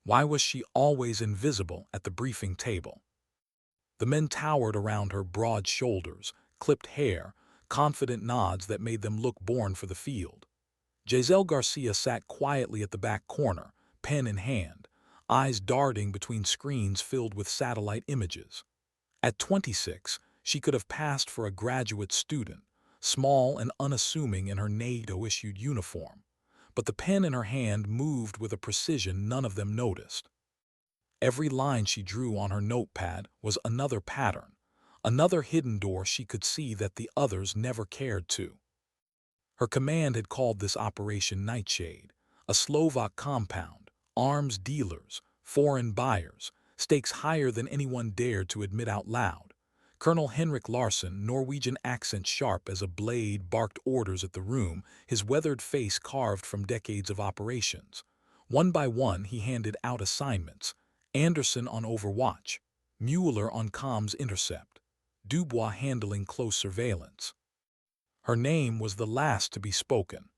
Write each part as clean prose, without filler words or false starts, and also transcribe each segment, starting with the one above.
Why was she always invisible at the briefing table? The men towered around her broad shoulders, clipped hair, confident nods that made them look born for the field. Jazelle Garcia sat quietly at the back corner, pen in hand, eyes darting between screens filled with satellite images. At 26, she could have passed for a graduate student, small and unassuming in her NATO-issued uniform. But the pen in her hand moved with a precision none of them noticed. Every line she drew on her notepad was another pattern, another hidden door she could see that the others never cared to. Her command had called this Operation Nightshade, a Slovak compound, arms dealers, foreign buyers, stakes higher than anyone dared to admit out loud. Colonel Henrik Larsson, Norwegian accent sharp as a blade, barked orders at the room, his weathered face carved from decades of operations. One by one he handed out assignments: Anderson on Overwatch, Mueller on comms intercept, Dubois handling close surveillance. Her name was the last to be spoken.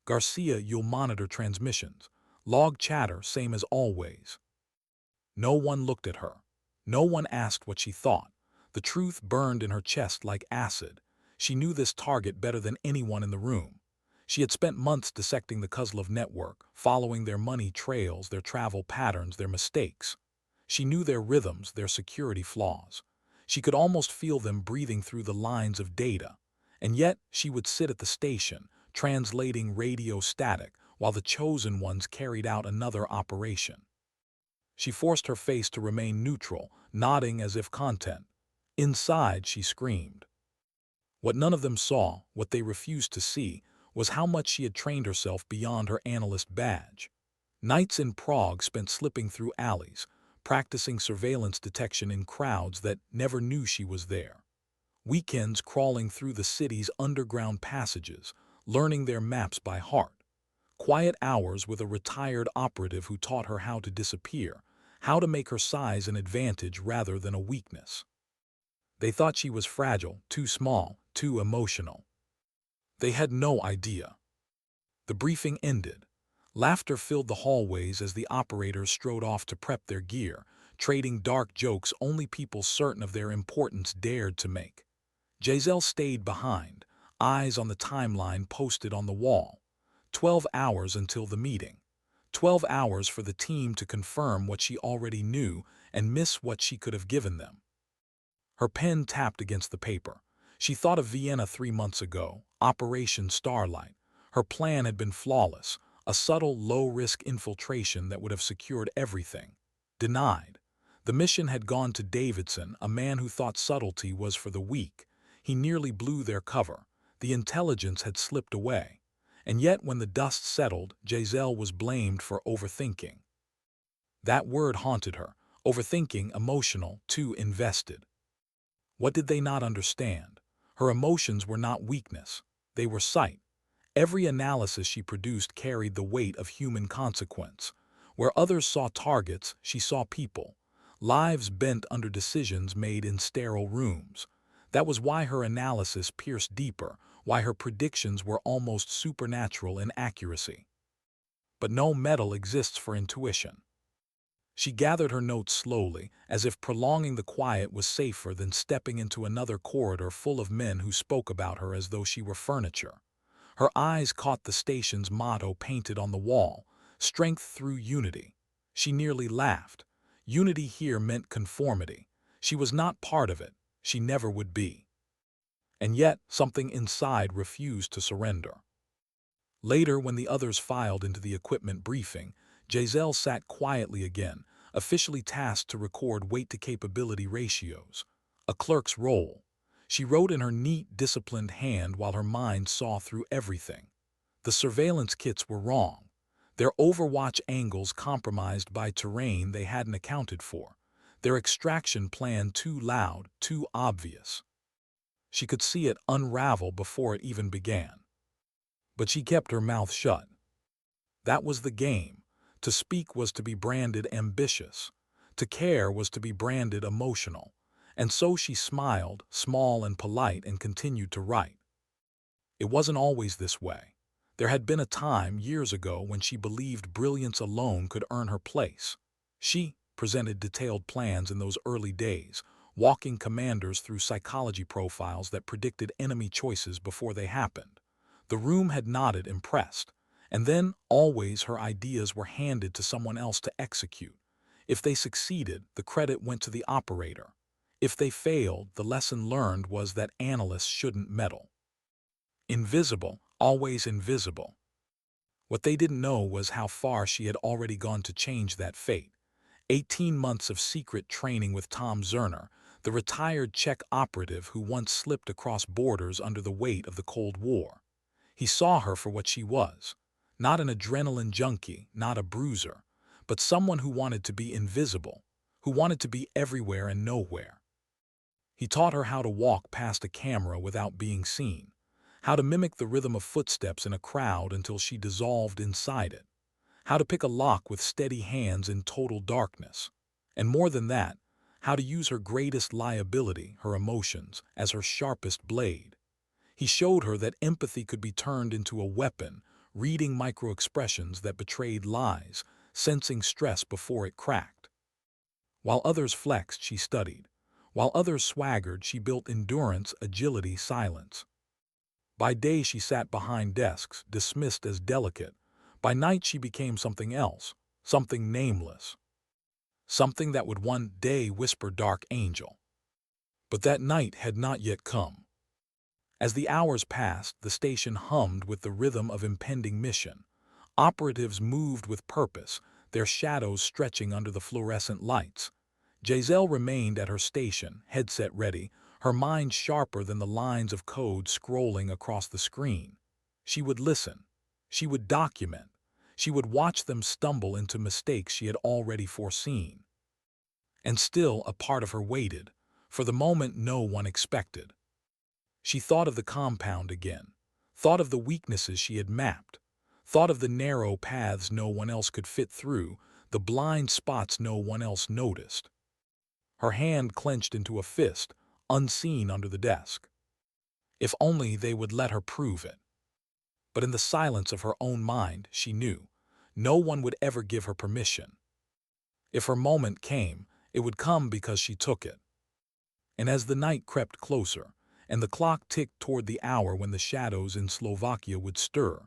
Garcia, you'll monitor transmissions. Log chatter, same as always. No one looked at her. No one asked what she thought. The truth burned in her chest like acid. She knew this target better than anyone in the room. She had spent months dissecting the Kozlov network, following their money trails, their travel patterns, their mistakes. She knew their rhythms, their security flaws. She could almost feel them breathing through the lines of data. And yet she would sit at the station, translating radio static, while the chosen ones carried out another operation. She forced her face to remain neutral, nodding as if content. Inside, she screamed. What none of them saw, what they refused to see, was how much she had trained herself beyond her analyst badge. Nights in Prague spent slipping through alleys, practicing surveillance detection in crowds that never knew she was there. Weekends crawling through the city's underground passages, learning their maps by heart. Quiet hours with a retired operative who taught her how to disappear, how to make her size an advantage rather than a weakness. They thought she was fragile, too small, too emotional. They had no idea. The briefing ended. Laughter filled the hallways as the operators strode off to prep their gear, trading dark jokes only people certain of their importance dared to make. Jazelle stayed behind, eyes on the timeline posted on the wall. 12 hours until the meeting. 12 hours for the team to confirm what she already knew and miss what she could have given them. Her pen tapped against the paper. She thought of Vienna 3 months ago, Operation Starlight. Her plan had been flawless, a subtle, low-risk infiltration that would have secured everything. Denied. The mission had gone to Davidson, a man who thought subtlety was for the weak. He nearly blew their cover. The intelligence had slipped away. And yet when the dust settled, Jazelle was blamed for overthinking. That word haunted her. Overthinking, emotional, too invested. What did they not understand? Her emotions were not weakness. They were sight. Every analysis she produced carried the weight of human consequence. Where others saw targets, she saw people. Lives bent under decisions made in sterile rooms. That was why her analysis pierced deeper, why her predictions were almost supernatural in accuracy. But no medal exists for intuition. She gathered her notes slowly, as if prolonging the quiet was safer than stepping into another corridor full of men who spoke about her as though she were furniture. Her eyes caught the station's motto painted on the wall, "Strength through unity." She nearly laughed. Unity here meant conformity. She was not part of it. She never would be. And yet, something inside refused to surrender. Later, when the others filed into the equipment briefing, Jazelle sat quietly again, officially tasked to record weight-to-capability ratios. A clerk's role. She wrote in her neat, disciplined hand while her mind saw through everything. The surveillance kits were wrong. Their overwatch angles compromised by terrain they hadn't accounted for. Their extraction plan too loud, too obvious. She could see it unravel before it even began. But she kept her mouth shut. That was the game. To speak was to be branded ambitious. To care was to be branded emotional. And so she smiled, small and polite, and continued to write. It wasn't always this way. There had been a time years ago when she believed brilliance alone could earn her place. She presented detailed plans in those early days, walking commanders through psychology profiles that predicted enemy choices before they happened. The room had nodded, impressed, and then always her ideas were handed to someone else to execute. If they succeeded, the credit went to the operator. If they failed, the lesson learned was that analysts shouldn't meddle. Invisible, always invisible. What they didn't know was how far she had already gone to change that fate. 18 months of secret training with Tom Zerner, the retired Czech operative who once slipped across borders under the weight of the Cold War. He saw her for what she was. Not an adrenaline junkie, not a bruiser, but someone who wanted to be invisible, who wanted to be everywhere and nowhere. He taught her how to walk past a camera without being seen, how to mimic the rhythm of footsteps in a crowd until she dissolved inside it, how to pick a lock with steady hands in total darkness, and more than that, how to use her greatest liability, her emotions, as her sharpest blade. He showed her that empathy could be turned into a weapon, reading microexpressions that betrayed lies, sensing stress before it cracked. While others flexed, she studied. While others swaggered, she built endurance, agility, silence. By day she sat behind desks, dismissed as delicate. By night she became something else, something nameless. Something that would one day whisper dark angel. But that night had not yet come. As the hours passed, the station hummed with the rhythm of impending mission. Operatives moved with purpose, their shadows stretching under the fluorescent lights. Jazelle remained at her station, headset ready, her mind sharper than the lines of code scrolling across the screen. She would listen. She would document. She would watch them stumble into mistakes she had already foreseen. And still a part of her waited, for the moment no one expected. She thought of the compound again, thought of the weaknesses she had mapped, thought of the narrow paths no one else could fit through, the blind spots no one else noticed. Her hand clenched into a fist, unseen under the desk. If only they would let her prove it. But in the silence of her own mind, she knew no one would ever give her permission. If her moment came, it would come because she took it. And as the night crept closer, and the clock ticked toward the hour when the shadows in Slovakia would stir,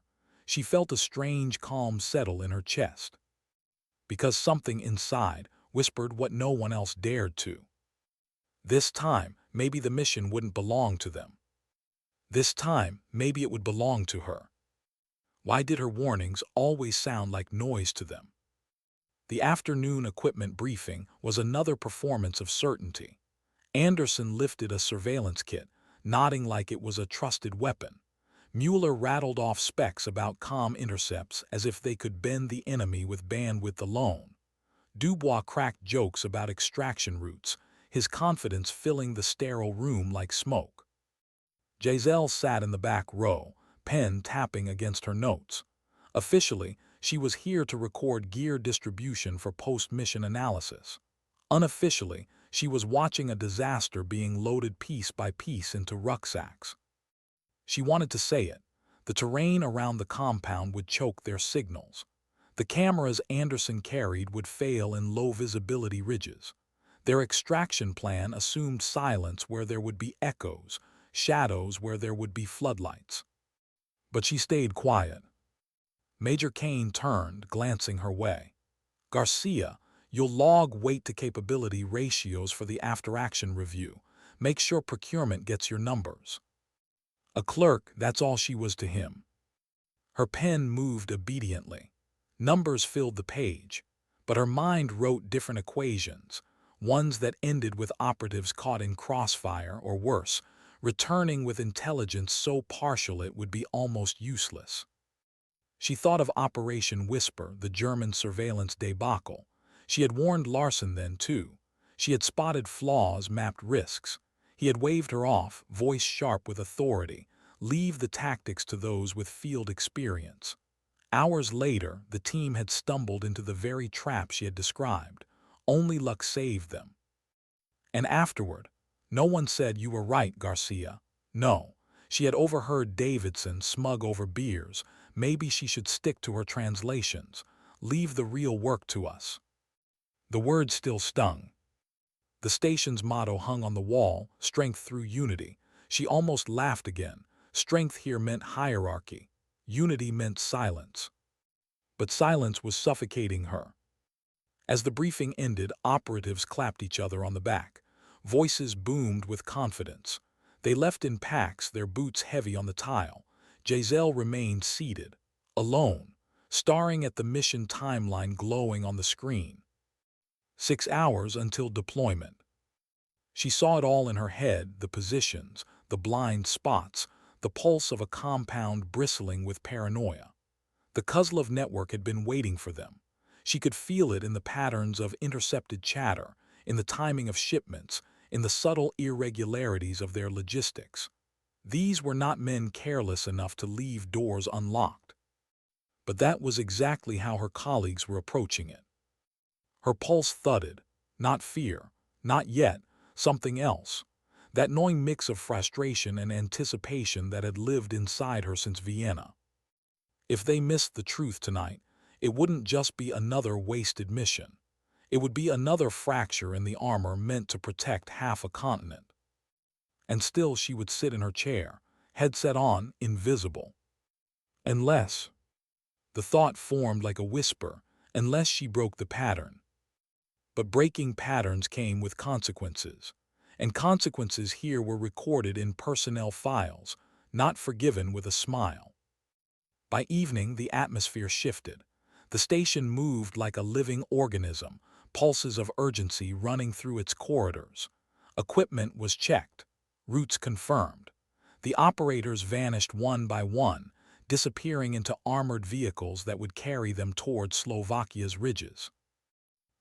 she felt a strange calm settle in her chest. Because something inside whispered what no one else dared to. This time, maybe the mission wouldn't belong to them. This time, maybe it would belong to her. Why did her warnings always sound like noise to them? The afternoon equipment briefing was another performance of certainty. Anderson lifted a surveillance kit, nodding like it was a trusted weapon. Mueller rattled off specs about comm intercepts as if they could bend the enemy with bandwidth alone. Dubois cracked jokes about extraction routes, his confidence filling the sterile room like smoke. Jazelle sat in the back row, pen tapping against her notes. Officially, she was here to record gear distribution for post-mission analysis. Unofficially, she was watching a disaster being loaded piece by piece into rucksacks. She wanted to say it. The terrain around the compound would choke their signals. The cameras Anderson carried would fail in low-visibility ridges. Their extraction plan assumed silence where there would be echoes, shadows where there would be floodlights. But she stayed quiet. Major Kane turned, glancing her way. "Garcia, you'll log weight-to-capability ratios for the after-action review. Make sure procurement gets your numbers." A clerk, that's all she was to him. Her pen moved obediently. Numbers filled the page, but her mind wrote different equations, ones that ended with operatives caught in crossfire or worse, returning with intelligence so partial it would be almost useless. She thought of Operation Whisper, the German surveillance debacle. She had warned Larson then, too. She had spotted flaws, mapped risks. He had waved her off, voice sharp with authority. Leave the tactics to those with field experience. Hours later, the team had stumbled into the very trap she had described. Only luck saved them. And afterward, no one said, "You were right, Garcia." No, she had overheard Davidson smug over beers, Maybe she should stick to her translations, leave the real work to us. The words still stung. The station's motto hung on the wall, strength through unity. She almost laughed again. Strength here meant hierarchy. Unity meant silence. But silence was suffocating her. As the briefing ended, operatives clapped each other on the back. Voices boomed with confidence. They left in packs, their boots heavy on the tile. Jazelle remained seated, alone, staring at the mission timeline glowing on the screen. 6 hours until deployment. She saw it all in her head, the positions, the blind spots, the pulse of a compound bristling with paranoia. The Kozlov network had been waiting for them. She could feel it in the patterns of intercepted chatter, in the timing of shipments, in the subtle irregularities of their logistics. These were not men careless enough to leave doors unlocked. But that was exactly how her colleagues were approaching it. Her pulse thudded, not fear, not yet, something else. That gnawing mix of frustration and anticipation that had lived inside her since Vienna. If they missed the truth tonight, it wouldn't just be another wasted mission. It would be another fracture in the armor meant to protect half a continent. And still she would sit in her chair, headset on, invisible. Unless, the thought formed like a whisper, unless she broke the pattern. But breaking patterns came with consequences. And consequences here were recorded in personnel files, not forgiven with a smile. By evening, the atmosphere shifted. The station moved like a living organism, pulses of urgency running through its corridors. Equipment was checked, routes confirmed. The operators vanished one by one, disappearing into armored vehicles that would carry them toward Slovakia's ridges.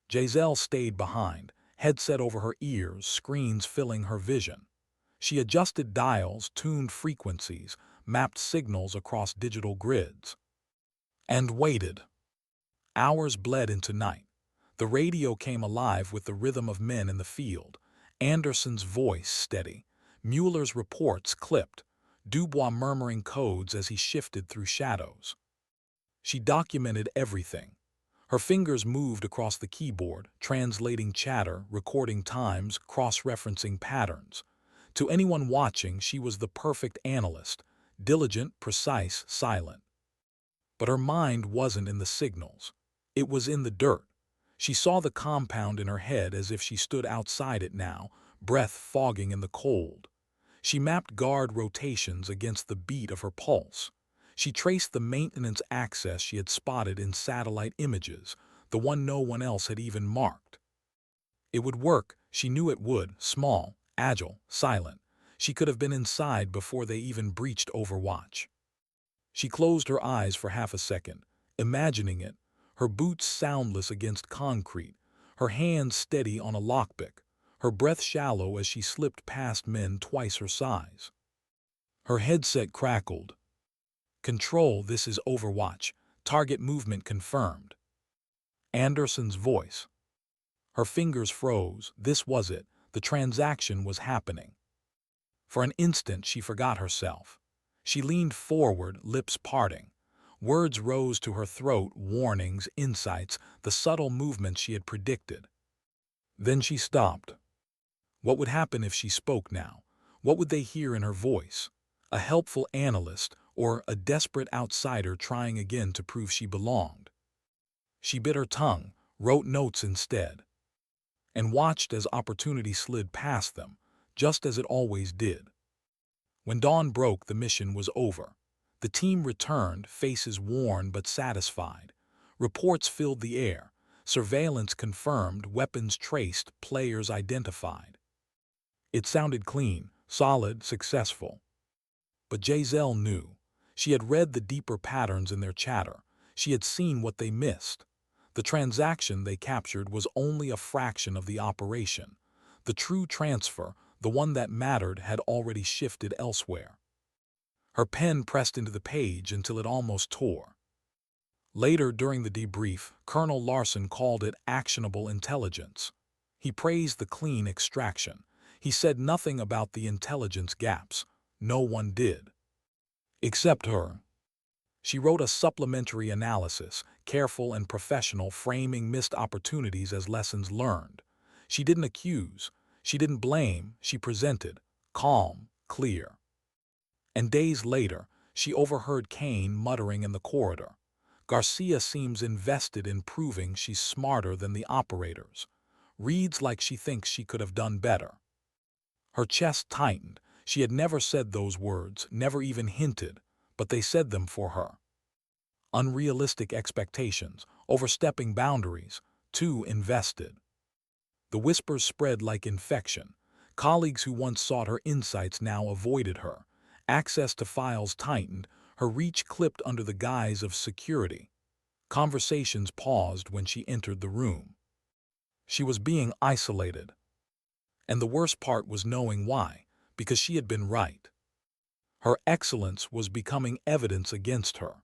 Jazelle stayed behind, headset over her ears, screens filling her vision. She adjusted dials, tuned frequencies, mapped signals across digital grids. And waited. Hours bled into night. The radio came alive with the rhythm of men in the field. Anderson's voice steady. Mueller's reports clipped. Dubois murmuring codes as he shifted through shadows. She documented everything. Her fingers moved across the keyboard, translating chatter, recording times, cross-referencing patterns. To anyone watching, she was the perfect analyst, diligent, precise, silent. But her mind wasn't in the signals. It was in the dirt. She saw the compound in her head as if she stood outside it now, breath fogging in the cold. She mapped guard rotations against the beat of her pulse. She traced the maintenance access she had spotted in satellite images, the one no one else had even marked. It would work, she knew it would, small, agile, silent. She could have been inside before they even breached Overwatch. She closed her eyes for half a second, imagining it, her boots soundless against concrete, her hands steady on a lockpick, her breath shallow as she slipped past men twice her size. Her headset crackled. "Control, this is Overwatch. Target movement confirmed." Anderson's voice. Her fingers froze. This was it. The transaction was happening. For an instant, she forgot herself. She leaned forward, lips parting. Words rose to her throat, warnings, insights, the subtle movements she had predicted. Then she stopped. What would happen if she spoke now? What would they hear in her voice? A helpful analyst or a desperate outsider trying again to prove she belonged? She bit her tongue, wrote notes instead, and watched as opportunity slid past them, just as it always did. When dawn broke, the mission was over. The team returned, faces worn but satisfied. Reports filled the air. Surveillance confirmed, weapons traced, players identified. It sounded clean, solid, successful. But Jazelle knew. She had read the deeper patterns in their chatter. She had seen what they missed. The transaction they captured was only a fraction of the operation. The true transfer, the one that mattered, had already shifted elsewhere. Her pen pressed into the page until it almost tore. Later, during the debrief, Colonel Larson called it actionable intelligence. He praised the clean extraction. He said nothing about the intelligence gaps. No one did. Except her. She wrote a supplementary analysis, careful and professional, framing missed opportunities as lessons learned. She didn't accuse, she didn't blame, she presented, calm, clear. And days later, she overheard Kane muttering in the corridor. Garcia seems invested in proving she's smarter than the operators. Reads like she thinks she could have done better. Her chest tightened. She had never said those words, never even hinted, but they said them for her. Unrealistic expectations, overstepping boundaries, too invested. The whispers spread like infection. Colleagues who once sought her insights now avoided her. Access to files tightened, her reach clipped under the guise of security. Conversations paused when she entered the room. She was being isolated. And the worst part was knowing why, because she had been right. Her excellence was becoming evidence against her.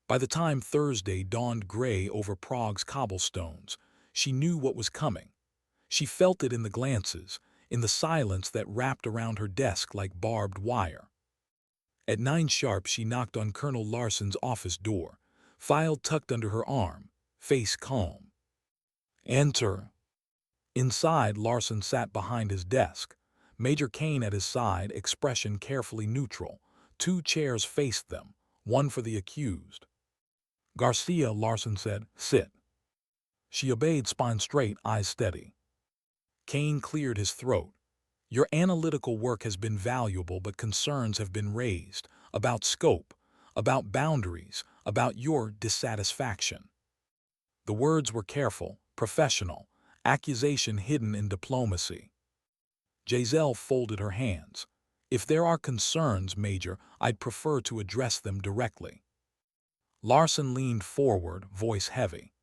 By the time Thursday dawned gray over Prague's cobblestones, she knew what was coming. She felt it in the glances, in the silence that wrapped around her desk like barbed wire. At 9 sharp, she knocked on Colonel Larson's office door, file tucked under her arm, face calm. "Enter." Inside, Larson sat behind his desk. Major Kane at his side, expression carefully neutral. 2 chairs faced them, one for the accused. "Garcia," Larson said, "sit." She obeyed, spine straight, eyes steady. Kane cleared his throat. "Your analytical work has been valuable, but concerns have been raised about scope, about boundaries, about your dissatisfaction." The words were careful, professional, accusation hidden in diplomacy. Jazelle folded her hands. "If there are concerns, Major, I'd prefer to address them directly." Larson leaned forward, voice heavy.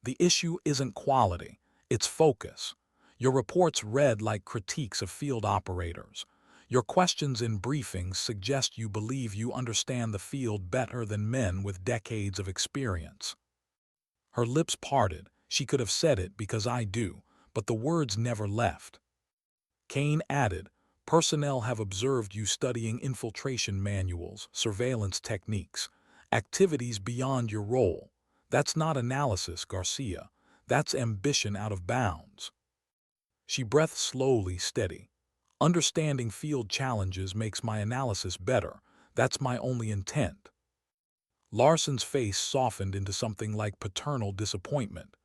"The issue isn't quality, it's focus. Your reports read like critiques of field operators. Your questions in briefings suggest you believe you understand the field better than men with decades of experience." Her lips parted. She could have said it because I do, but the words never left. Kane added, "Personnel have observed you studying infiltration manuals, surveillance techniques, activities beyond your role. That's not analysis, Garcia. That's ambition out of bounds." She breathed slowly, steady. "Understanding field challenges makes my analysis better. That's my only intent." Larson's face softened into something like paternal disappointment.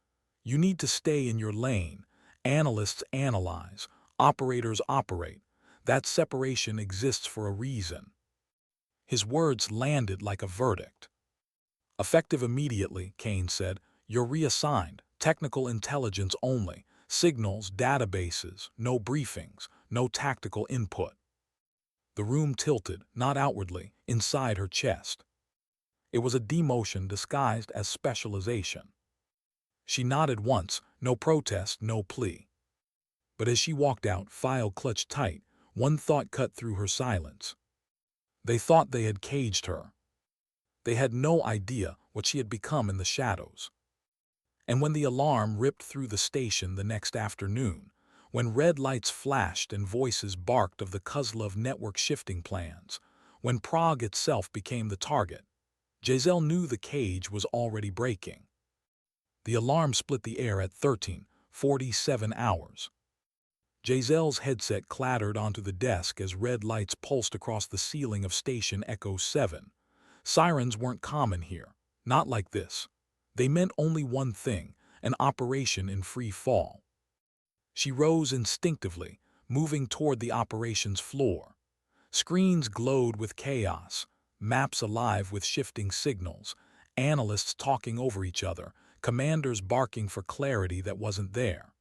"You need to stay in your lane. Analysts analyze. Operators operate. That separation exists for a reason." His words landed like a verdict. "Effective immediately," Kane said. "You're reassigned. Technical intelligence only. Signals, databases, no briefings, no tactical input." The room tilted, not outwardly, inside her chest. It was a demotion disguised as specialization. She nodded once, no protest, no plea. But as she walked out, file clutched tight, one thought cut through her silence. They thought they had caged her. They had no idea what she had become in the shadows. And when the alarm ripped through the station the next afternoon, when red lights flashed and voices barked of the Kozlov network shifting plans, when Prague itself became the target, Jazelle knew the cage was already breaking. The alarm split the air at 13:47 hours. Jazelle's headset clattered onto the desk as red lights pulsed across the ceiling of Station Echo 7. Sirens weren't common here, not like this. They meant only one thing, an operation in free fall. She rose instinctively, moving toward the operations floor. Screens glowed with chaos, maps alive with shifting signals, analysts talking over each other, commanders barking for clarity that wasn't there.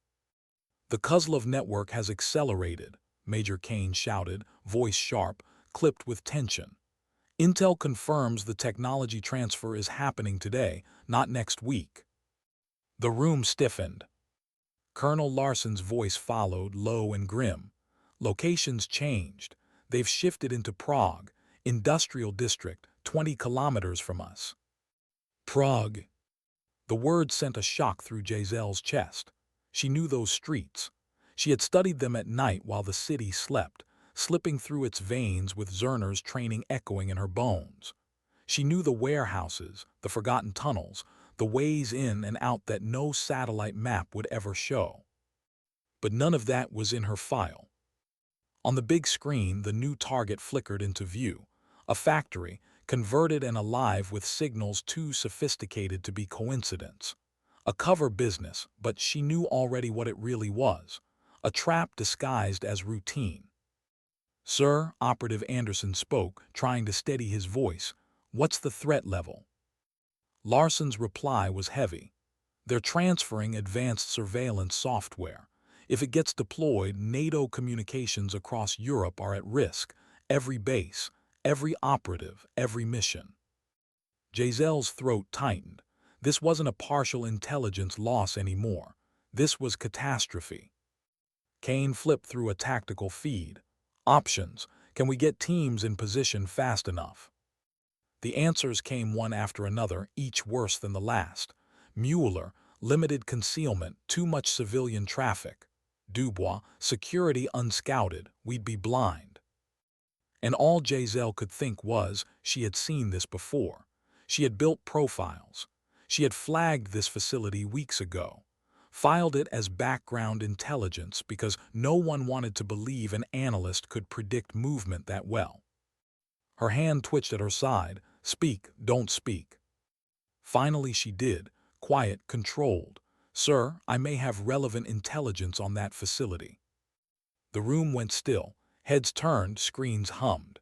"The Kozlov network has accelerated," Major Kane shouted, voice sharp, clipped with tension. "Intel confirms the technology transfer is happening today, not next week." The room stiffened. Colonel Larson's voice followed, low and grim. "Locations changed. They've shifted into Prague, industrial district, 20 kilometers from us." Prague. The word sent a shock through Jazelle's chest. She knew those streets. She had studied them at night while the city slept, slipping through its veins with Zerner's training echoing in her bones. She knew the warehouses, the forgotten tunnels, the ways in and out that no satellite map would ever show. But none of that was in her file. On the big screen, the new target flickered into view, a factory, converted and alive with signals too sophisticated to be coincidence. A cover business, but she knew already what it really was, a trap disguised as routine. "Sir," Operative Anderson spoke, trying to steady his voice, "what's the threat level?" Larson's reply was heavy. "They're transferring advanced surveillance software. If it gets deployed, NATO communications across Europe are at risk. Every base, every operative, every mission." Jazelle's throat tightened. This wasn't a partial intelligence loss anymore. This was catastrophe. Kane flipped through a tactical feed. "Options. Can we get teams in position fast enough?" The answers came one after another, each worse than the last. Mueller, limited concealment, too much civilian traffic. Dubois, security unscouted, we'd be blind. And all Jazelle could think was, she had seen this before. She had built profiles. She had flagged this facility weeks ago, filed it as background intelligence because no one wanted to believe an analyst could predict movement that well. Her hand twitched at her side. "Speak, don't speak." Finally she did, quiet, controlled. "Sir, I may have relevant intelligence on that facility." The room went still. Heads turned, screens hummed.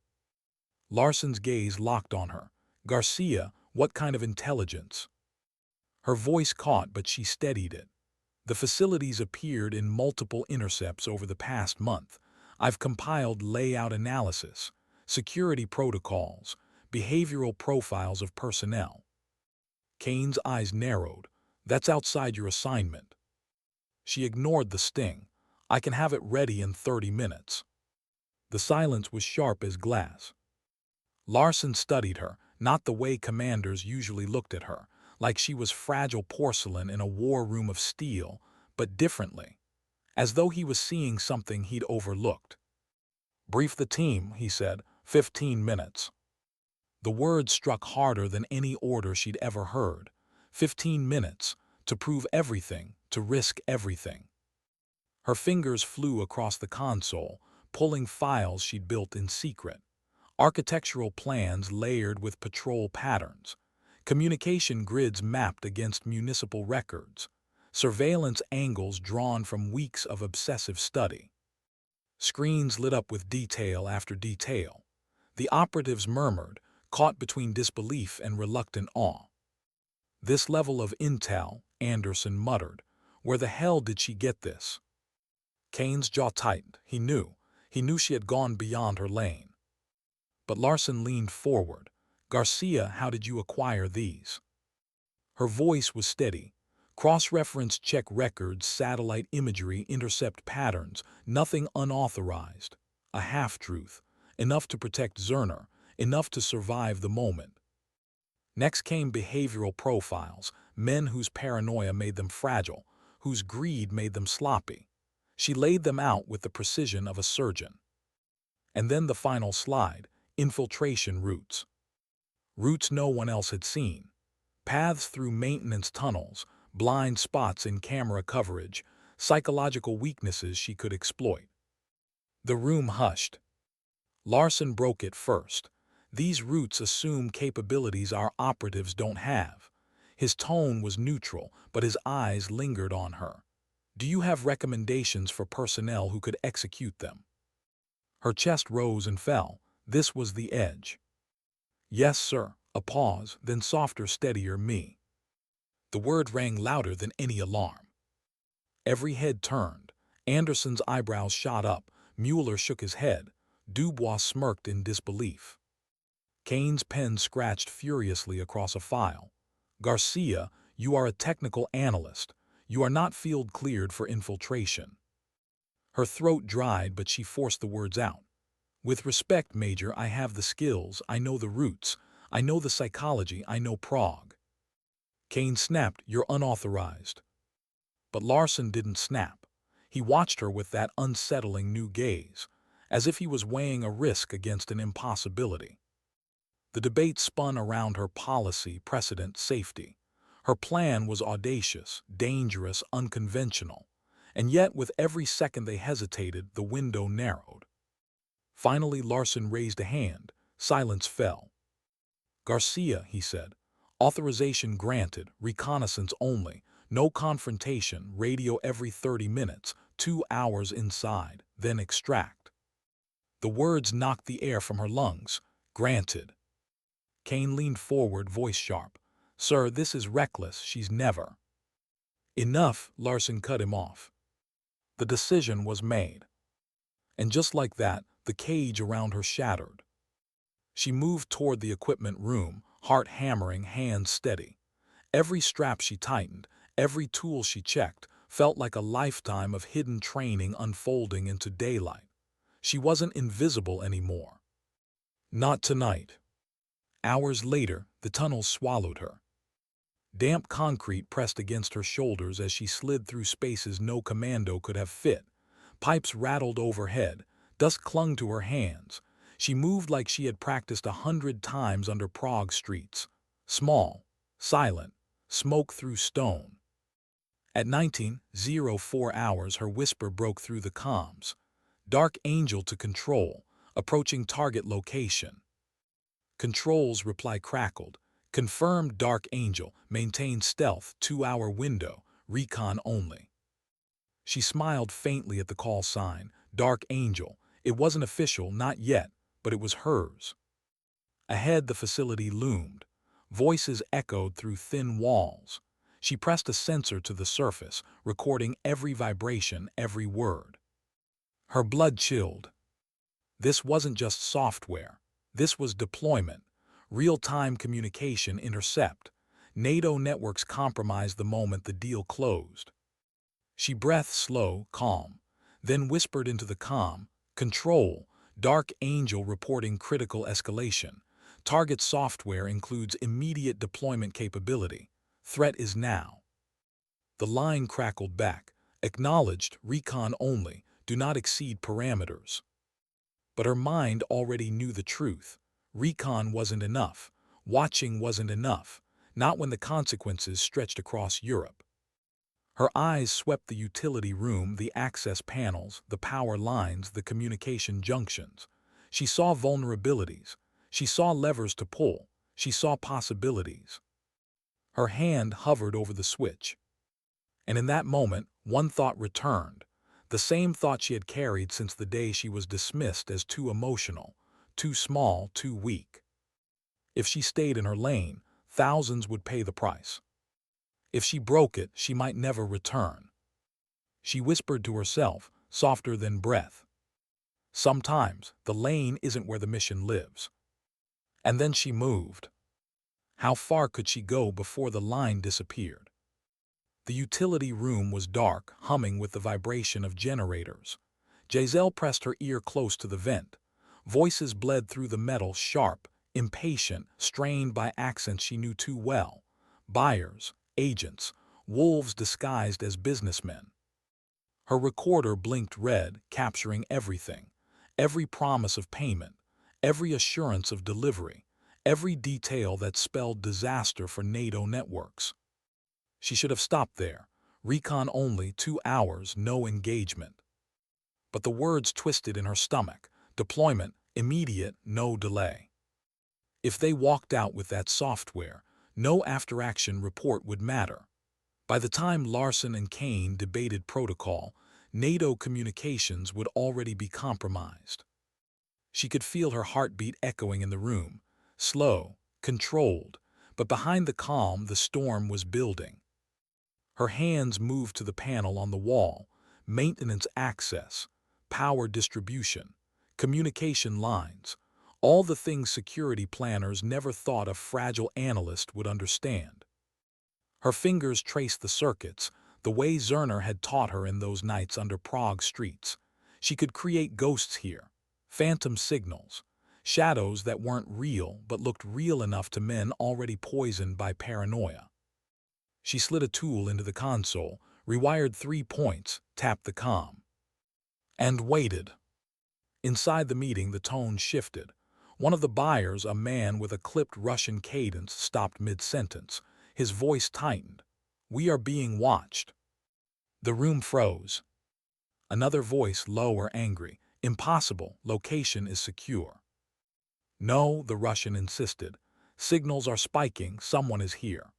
Larson's gaze locked on her. "Garcia, what kind of intelligence?" Her voice caught, but she steadied it. "The facilities appeared in multiple intercepts over the past month. I've compiled layout analysis, security protocols, behavioral profiles of personnel." Kane's eyes narrowed. "That's outside your assignment." She ignored the sting. "I can have it ready in 30 minutes. The silence was sharp as glass. Larson studied her, not the way commanders usually looked at her, like she was fragile porcelain in a war room of steel, but differently, as though he was seeing something he'd overlooked. "Brief the team," he said, 15 minutes. The words struck harder than any order she'd ever heard. 15 minutes, to prove everything, to risk everything. Her fingers flew across the console, pulling files she'd built in secret. Architectural plans layered with patrol patterns. Communication grids mapped against municipal records. Surveillance angles drawn from weeks of obsessive study. Screens lit up with detail after detail. The operatives murmured, caught between disbelief and reluctant awe. "This level of intel," Anderson muttered. "Where the hell did she get this?" Kane's jaw tightened. He knew she had gone beyond her lane. But Larson leaned forward. "Garcia, how did you acquire these?" Her voice was steady. "Cross-reference, check records, satellite imagery, intercept patterns, nothing unauthorized. A half-truth. Enough to protect Zerner, enough to survive the moment." Next came behavioral profiles, men whose paranoia made them fragile, whose greed made them sloppy. She laid them out with the precision of a surgeon. And then the final slide, infiltration routes. Routes no one else had seen. Paths through maintenance tunnels, blind spots in camera coverage, psychological weaknesses she could exploit. The room hushed. Larson broke it first. "These routes assume capabilities our operatives don't have." His tone was neutral, but his eyes lingered on her. "Do you have recommendations for personnel who could execute them?" Her chest rose and fell. This was the edge. "Yes, sir." A pause, then softer, steadier, "me." The word rang louder than any alarm. Every head turned. Anderson's eyebrows shot up. Mueller shook his head. Dubois smirked in disbelief. Kane's pen scratched furiously across a file. "Garcia, you are a technical analyst. You are not field cleared for infiltration." Her throat dried, but she forced the words out. "With respect, Major, I have the skills, I know the routes, I know the psychology, I know Prague." Kane snapped, "You're unauthorized." But Larson didn't snap. He watched her with that unsettling new gaze, as if he was weighing a risk against an impossibility. The debate spun around her policy, precedent, safety. Her plan was audacious, dangerous, unconventional. And yet, with every second they hesitated, the window narrowed. Finally, Larson raised a hand. Silence fell. "Garcia," he said. "Authorization granted, reconnaissance only, no confrontation, radio every 30 minutes, 2 hours inside, then extract." The words knocked the air from her lungs. "Granted." Kane leaned forward, voice sharp. "Sir, this is reckless. She's never—" "Enough," Larson cut him off. The decision was made. And just like that, the cage around her shattered. She moved toward the equipment room, heart hammering, hands steady. Every strap she tightened, every tool she checked, felt like a lifetime of hidden training unfolding into daylight. She wasn't invisible anymore. Not tonight. Hours later, the tunnel swallowed her. Damp concrete pressed against her shoulders as she slid through spaces no commando could have fit. Pipes rattled overhead. Dust clung to her hands. She moved like she had practiced 100 times under Prague streets. Small, silent, smoke through stone. At 19:04 hours, her whisper broke through the comms. "Dark Angel to control, approaching target location." Control's reply crackled. "Confirmed, Dark Angel, maintain stealth, 2-hour window, recon only." She smiled faintly at the call sign, Dark Angel. It wasn't official, not yet, but it was hers. Ahead, the facility loomed. Voices echoed through thin walls. She pressed a sensor to the surface, recording every vibration, every word. Her blood chilled. This wasn't just software. This was deployment. Real-time communication intercept. NATO networks compromised the moment the deal closed. She breathed slow, calm, then whispered into the comm, "Control, Dark Angel reporting critical escalation. Target software includes immediate deployment capability. Threat is now." The line crackled back, "Acknowledged, recon only, do not exceed parameters." But her mind already knew the truth. Recon wasn't enough. Watching wasn't enough. Not when the consequences stretched across Europe. Her eyes swept the utility room, the access panels, the power lines, the communication junctions. She saw vulnerabilities. She saw levers to pull. She saw possibilities. Her hand hovered over the switch. And in that moment, one thought returned. The same thought she had carried since the day she was dismissed as too emotional, too small, too weak. If she stayed in her lane, thousands would pay the price. If she broke it, she might never return. She whispered to herself, softer than breath, "Sometimes the lane isn't where the mission lives." And then she moved. How far could she go before the line disappeared? The utility room was dark, humming with the vibration of generators. Jazelle pressed her ear close to the vent. Voices bled through the metal, sharp, impatient, strained by accents she knew too well. Buyers, agents, wolves disguised as businessmen. Her recorder blinked red, capturing everything. Every promise of payment, every assurance of delivery, every detail that spelled disaster for NATO networks. She should have stopped there. Recon only, 2 hours, no engagement. But the words twisted in her stomach. Deployment, immediate, no delay. If they walked out with that software, no after-action report would matter. By the time Larson and Kane debated protocol, NATO communications would already be compromised. She could feel her heartbeat echoing in the room, slow, controlled, but behind the calm the storm was building. Her hands moved to the panel on the wall, maintenance access, power distribution, communication lines, all the things security planners never thought a fragile analyst would understand. Her fingers traced the circuits, the way Zerner had taught her in those nights under Prague streets. She could create ghosts here, phantom signals, shadows that weren't real but looked real enough to men already poisoned by paranoia. She slid a tool into the console, rewired 3 points, tapped the comm. And waited. Inside the meeting, the tone shifted. One of the buyers, a man with a clipped Russian cadence, stopped mid-sentence. His voice tightened. "We are being watched." The room froze. Another voice, lower, angry. "Impossible. Location is secure." "No," the Russian insisted. "Signals are spiking. Someone is here."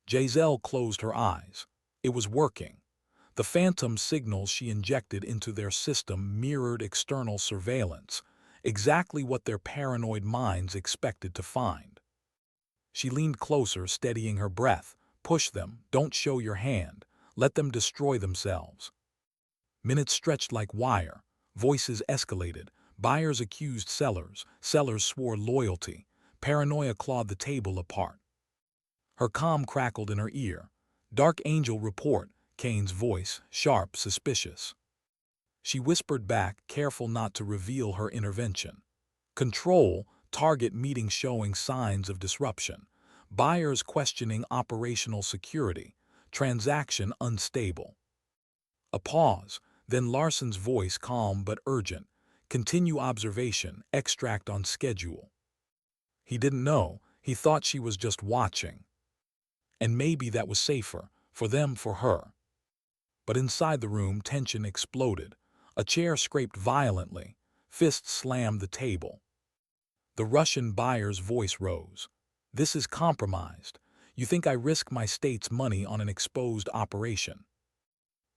Jazelle closed her eyes. It was working. The phantom signals she injected into their system mirrored external surveillance, exactly what their paranoid minds expected to find. She leaned closer, steadying her breath. "Push them. Don't show your hand. Let them destroy themselves." Minutes stretched like wire. Voices escalated. Buyers accused sellers. Sellers swore loyalty. Paranoia clawed the table apart. Her calm crackled in her ear. "Dark Angel report," Kane's voice, sharp, suspicious. She whispered back, careful not to reveal her intervention. "Control, target meeting showing signs of disruption. Buyers questioning operational security. Transaction unstable." A pause, then Larson's voice, calm but urgent. "Continue observation, extract on schedule." He didn't know. He thought she was just watching. And maybe that was safer, for them, for her. But inside the room, tension exploded. A chair scraped violently. Fists slammed the table. The Russian buyer's voice rose. "This is compromised. You think I risk my state's money on an exposed operation?"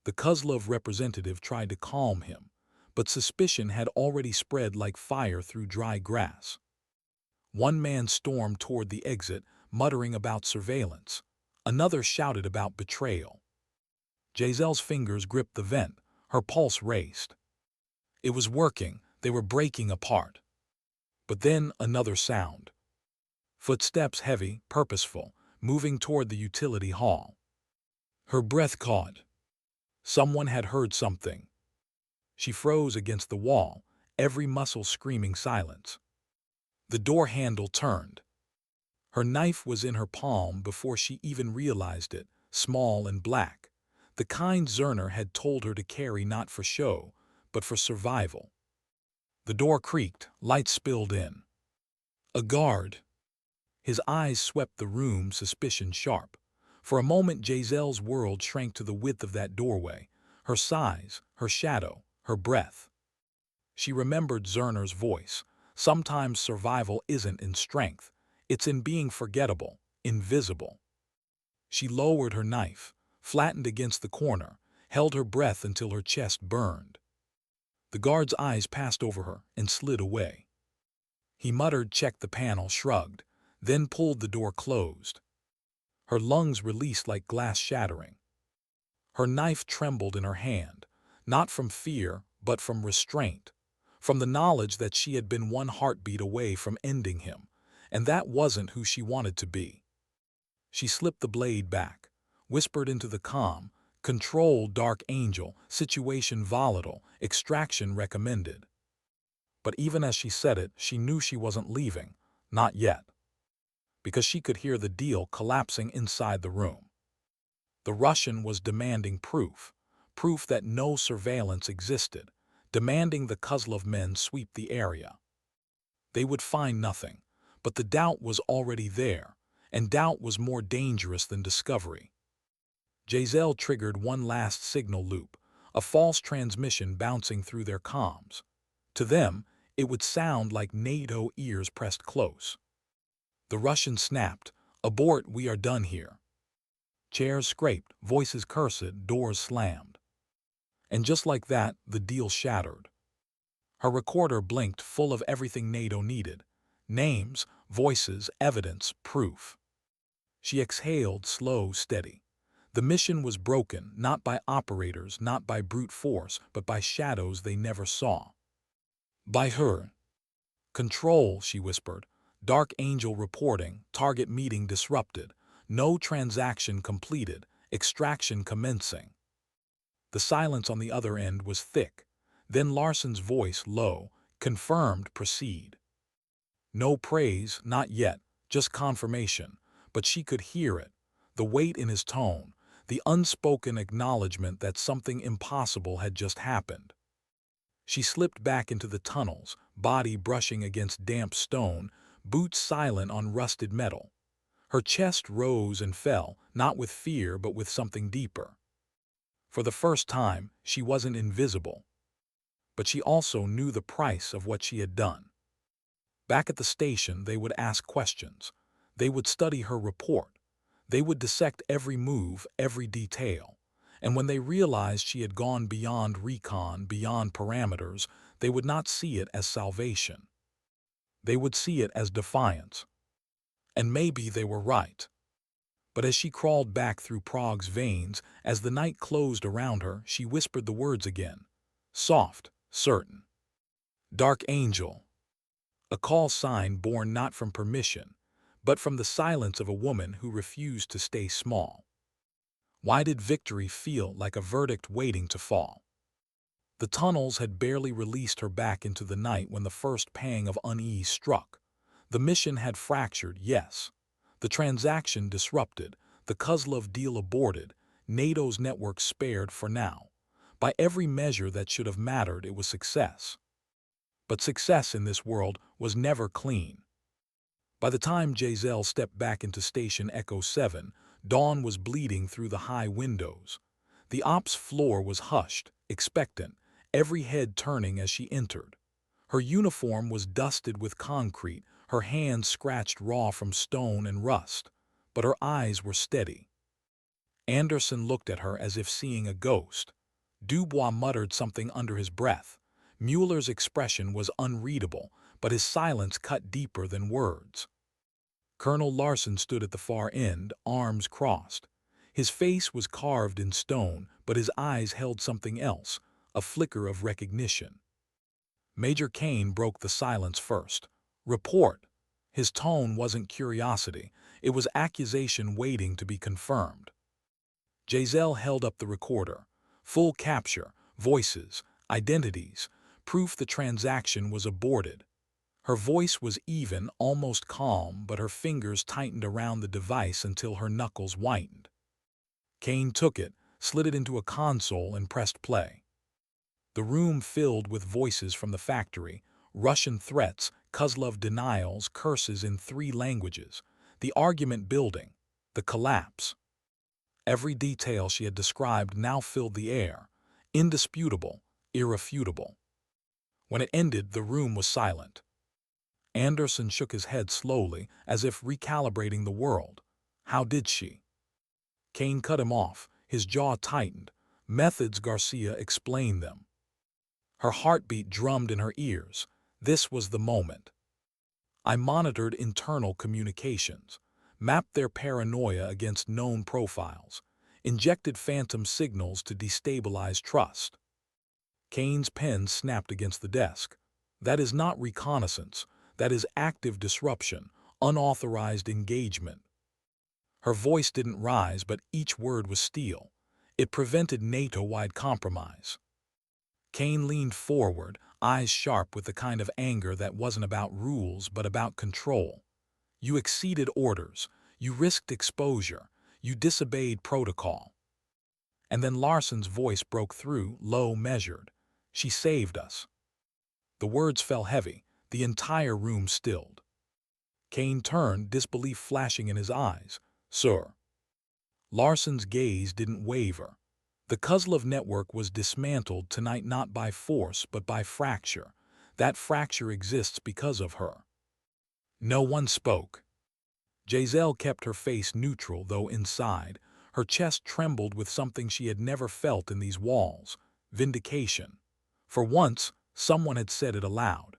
The Kozlov representative tried to calm him, but suspicion had already spread like fire through dry grass. One man stormed toward the exit, muttering about surveillance. Another shouted about betrayal. Jazelle's fingers gripped the vent. Her pulse raced. It was working. They were breaking apart. But then another sound. Footsteps, heavy, purposeful, moving toward the utility hall. Her breath caught. Someone had heard something. She froze against the wall, every muscle screaming silence. The door handle turned. Her knife was in her palm before she even realized it, small and black. The kind Zerner had told her to carry, not for show, but for survival. The door creaked, light spilled in. A guard. His eyes swept the room, suspicion sharp. For a moment Jazelle's world shrank to the width of that doorway, her size, her shadow, her breath. She remembered Zerner's voice. Sometimes survival isn't in strength, it's in being forgettable, invisible. She lowered her knife, flattened against the corner, held her breath until her chest burned. The guard's eyes passed over her and slid away. He muttered, checked the panel, shrugged, then pulled the door closed. Her lungs released like glass shattering. Her knife trembled in her hand, not from fear, but from restraint, from the knowledge that she had been one heartbeat away from ending him, and that wasn't who she wanted to be. She slipped the blade back, whispered into the calm, "Control, Dark Angel, situation volatile, extraction recommended." But even as she said it, she knew she wasn't leaving, not yet, because she could hear the deal collapsing inside the room. The Russian was demanding proof, proof that no surveillance existed, demanding the Kozlov men sweep the area. They would find nothing, but the doubt was already there, and doubt was more dangerous than discovery. Jazelle triggered one last signal loop, a false transmission bouncing through their comms. To them, it would sound like NATO ears pressed close. The Russian snapped, "Abort, we are done here." Chairs scraped, voices cursed, doors slammed. And just like that, the deal shattered. Her recorder blinked, full of everything NATO needed: names, voices, evidence, proof. She exhaled, slow, steady. The mission was broken, not by operators, not by brute force, but by shadows they never saw. By her. "Control," she whispered. "Dark Angel reporting, target meeting disrupted. No transaction completed, extraction commencing." The silence on the other end was thick. Then Larson's voice, low, confirmed, "Proceed." No praise, not yet, just confirmation, but she could hear it, the weight in his tone, the unspoken acknowledgement that something impossible had just happened. She slipped back into the tunnels, body brushing against damp stone, boots silent on rusted metal. Her chest rose and fell, not with fear but with something deeper. For the first time, she wasn't invisible. But she also knew the price of what she had done. Back at the station, they would ask questions. They would study her report. They would dissect every move, every detail. And when they realized she had gone beyond recon, beyond parameters, they would not see it as salvation. They would see it as defiance. And maybe they were right. But as she crawled back through Prague's veins, as the night closed around her, she whispered the words again. Soft, certain. Dark Angel. A call sign born not from permission, but from the silence of a woman who refused to stay small. Why did victory feel like a verdict waiting to fall? The tunnels had barely released her back into the night when the first pang of unease struck. The mission had fractured, yes. The transaction disrupted, the Kozlov deal aborted, NATO's network spared for now. By every measure that should have mattered, it was success. But success in this world was never clean. By the time Jazelle stepped back into Station Echo 7, dawn was bleeding through the high windows. The ops floor was hushed, expectant, every head turning as she entered. Her uniform was dusted with concrete, her hands scratched raw from stone and rust, but her eyes were steady. Anderson looked at her as if seeing a ghost. Dubois muttered something under his breath. Mueller's expression was unreadable, but his silence cut deeper than words. Colonel Larson stood at the far end, arms crossed. His face was carved in stone, but his eyes held something else, a flicker of recognition. Major Kane broke the silence first. Report. His tone wasn't curiosity, it was accusation waiting to be confirmed. Jazelle held up the recorder. Full capture, voices, identities, proof the transaction was aborted. Her voice was even, almost calm, but her fingers tightened around the device until her knuckles whitened. Kane took it, slid it into a console, and pressed play. The room filled with voices from the factory, Russian threats, Kozlov denials, curses in 3 languages, the argument building, the collapse. Every detail she had described now filled the air, indisputable, irrefutable. When it ended, the room was silent. Anderson shook his head slowly, as if recalibrating the world. How did she? Kane cut him off, his jaw tightened. Methods, Garcia explained them. Her heartbeat drummed in her ears. This was the moment. I monitored internal communications, mapped their paranoia against known profiles, injected phantom signals to destabilize trust. Kane's pen snapped against the desk. That is not reconnaissance. That is active disruption, unauthorized engagement. Her voice didn't rise, but each word was steel. It prevented NATO-wide compromise. Kane leaned forward, eyes sharp with the kind of anger that wasn't about rules but about control. You exceeded orders. You risked exposure. You disobeyed protocol. And then Larson's voice broke through, low, measured. She saved us. The words fell heavy. The entire room stilled. Kane turned, disbelief flashing in his eyes. Sir. Larson's gaze didn't waver. The Kozlov network was dismantled tonight not by force but by fracture. That fracture exists because of her. No one spoke. Jazelle kept her face neutral, though inside, her chest trembled with something she had never felt in these walls. Vindication. For once, someone had said it aloud.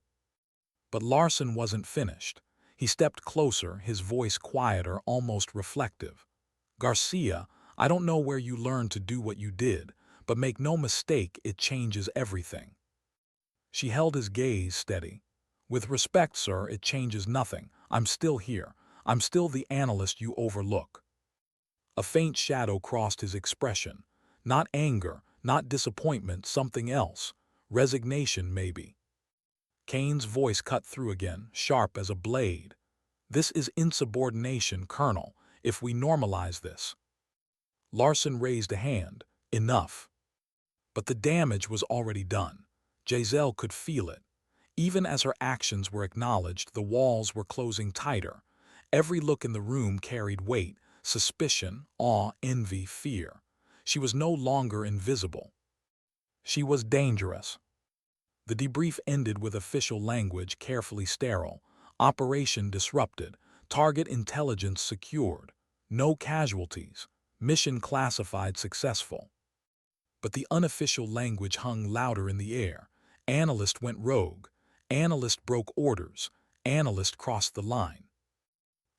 But Larson wasn't finished. He stepped closer, his voice quieter, almost reflective. Garcia, I don't know where you learned to do what you did, but make no mistake, it changes everything. She held his gaze steady. With respect, sir, it changes nothing. I'm still here. I'm still the analyst you overlook. A faint shadow crossed his expression. Not anger, not disappointment, something else. Resignation, maybe. Kane's voice cut through again, sharp as a blade. This is insubordination, Colonel, if we normalize this. Larson raised a hand. Enough. But the damage was already done. Jazelle could feel it. Even as her actions were acknowledged, the walls were closing tighter. Every look in the room carried weight, suspicion, awe, envy, fear. She was no longer invisible. She was dangerous. The debrief ended with official language carefully sterile. Operation disrupted. Target intelligence secured. No casualties. Mission classified successful. But the unofficial language hung louder in the air. Analyst went rogue. Analyst broke orders. Analyst crossed the line.